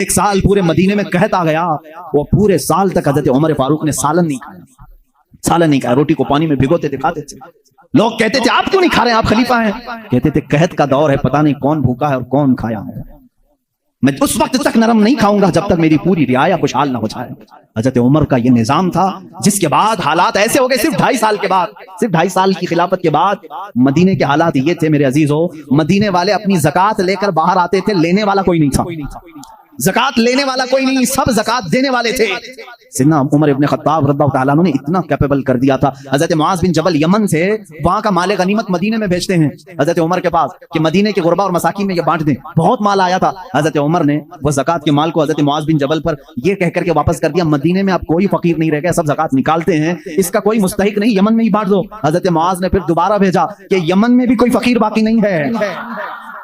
ایک سال پورے مدینے میں قحط آ گیا، وہ پورے سال تک حضرت عمر فاروق نے سالن نہیں کھایا، سالن نہیں کھایا، روٹی کو پانی میں بھگوتے تھے، کھاتے تھے۔ لوگ کہتے تھے آپ کیوں نہیں کھا رہے ہیں، آپ خلیفہ ہیں؟ کہتے تھے قحط کا دور ہے، پتہ نہیں کون بھوکا ہے اور کون کھایا ہے، میں اس وقت تک نرم نہیں کھاؤں گا جب تک میری پوری رعایا خوشحال نہ ہو جائے۔ حضرت عمر کا یہ نظام تھا، جس کے بعد حالات ایسے ہو گئے، صرف 2.5 سال کے بعد، صرف 2.5 سال کی خلافت کے بعد مدینے کے حالات یہ تھے میرے عزیزو، مدینے والے اپنی زکوٰۃ لے کر باہر آتے تھے، لینے والا کوئی نہیں تھا، زکوٰۃ لینے والا کوئی نہیں، سب زکوٰۃ دینے والے تھے۔ سیدنا عمر ابن خطاب رضی اللہ تعالیٰ عنہ نے اتنا کیپیبل کر دیا تھا، حضرت معاذ بن جبل یمن سے وہاں کا مال غنیمت مدینے میں بھیجتے ہیں حضرت عمر کے پاس کہ مدینے کے غربا اور مساکین میں یہ بانٹ دیں، بہت مال آیا تھا۔ حضرت عمر نے وہ زکوٰۃ کے مال کو حضرت معاذ بن جبل پر یہ کہہ کر کے واپس کر دیا، مدینے میں اب کوئی فقیر نہیں رہ گیا، سب زکوٰۃ نکالتے ہیں، اس کا کوئی مستحق نہیں، یمن میں ہی بانٹ دو۔ حضرت معاذ نے پھر دوبارہ بھیجا کہ یمن میں بھی کوئی فقیر باقی نہیں ہے،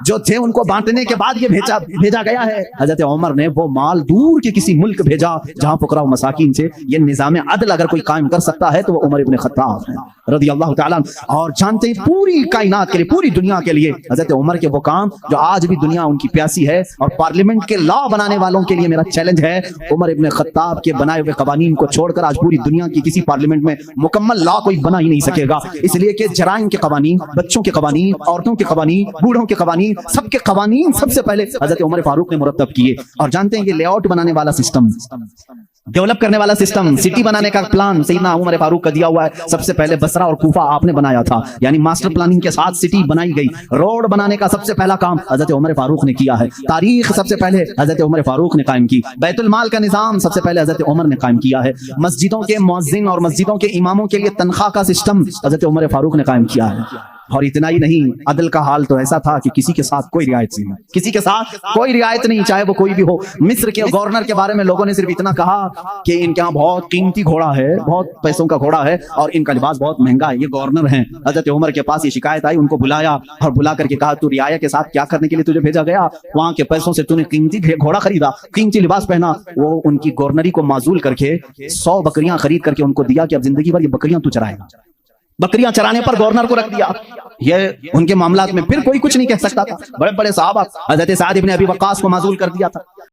جو تھے ان کو بانٹنے کے بعد یہ بھیجا گیا ہے۔ حضرت عمر نے وہ مال دور کے کسی ملک بھیجا جہاں فقراء و مساکین سے یہ نظام عدل اگر کوئی قائم کر سکتا ہے تو وہ عمر ابن خطاب ہیں رضی اللہ تعالیٰ عنہ۔ اور جانتے ہیں پوری کائنات کے لیے، پوری دنیا کے لیے حضرت عمر کے وہ کام جو آج بھی دنیا ان کی پیاسی ہے، اور پارلیمنٹ کے لا بنانے والوں کے لیے میرا چیلنج ہے، عمر ابن خطاب کے بنائے ہوئے قوانین کو چھوڑ کر آج پوری دنیا کی کسی پارلیمنٹ میں مکمل لا کوئی بنا ہی نہیں سکے گا، اس لیے کہ جرائم کے قوانین، بچوں کے قوانین، عورتوں کے قوانین، بوڑھوں کے قوانین، سب کے قوانین سب سے پہلے حضرت عمر فاروق نے مرتب کیے۔ اور جانتے ہیں یہ لے آؤٹ بنانے والا سسٹم، ڈیولپ کرنے والا سسٹم، سٹی بنانے کا پلان سیدنا عمر فاروق کا دیا ہوا ہے۔ سب سے پہلے بصرہ اور کوفہ آپ نے بنایا تھا، یعنی ماسٹر پلاننگ کے ساتھ سٹی بنائی گئی۔ روڈ بنانے کا سب سے پہلا کام حضرت عمر فاروق نے کیا ہے، تاریخ سب سے پہلے حضرت عمر فاروق نے قائم کی، بیت المال کا نظام سب سے پہلے حضرت عمر نے قائم کیا ہے، مسجدوں کے مؤذن اور مسجدوں کے اماموں کے لیے تنخواہ کا سسٹم حضرت عمر فاروق نے قائم کیا ہے۔ اور اتنا ہی نہیں، عدل کا حال تو ایسا تھا کہ کسی کے ساتھ کوئی رعایت نہیں، کسی کے ساتھ کوئی رعایت نہیں، چاہے وہ کوئی بھی ہو۔ مصر کے گورنر کے بارے میں لوگوں نے صرف اتنا کہا کہ ان کے یہاں بہت قیمتی گھوڑا ہے، بہت پیسوں کا گھوڑا ہے اور ان کا لباس بہت مہنگا ہے، یہ گورنر ہیں۔ حضرت عمر کے پاس یہ شکایت آئی، ان کو بلایا اور بلا کر کے کہا تو رعایا کے ساتھ کیا کرنے کے لیے تجھے بھیجا گیا؟ وہاں کے پیسوں سے تو نے قیمتی گھوڑا خریدا، قیمتی لباس پہنا۔ وہ ان کی گورنری کو معزول کر کے 100 بکریاں خرید کر کے ان کو دیا کہ اب زندگی بھر یہ بکریاں تو چرائے گا۔ بکریاں چرانے پر گورنر کو رکھ دیا۔ یہ ان کے معاملات میں پھر کوئی کچھ نہیں کہہ سکتا تھا۔ بڑے بڑے صحابہ، حضرت سعد ابن ابی وقاص کو معزول کر دیا تھا۔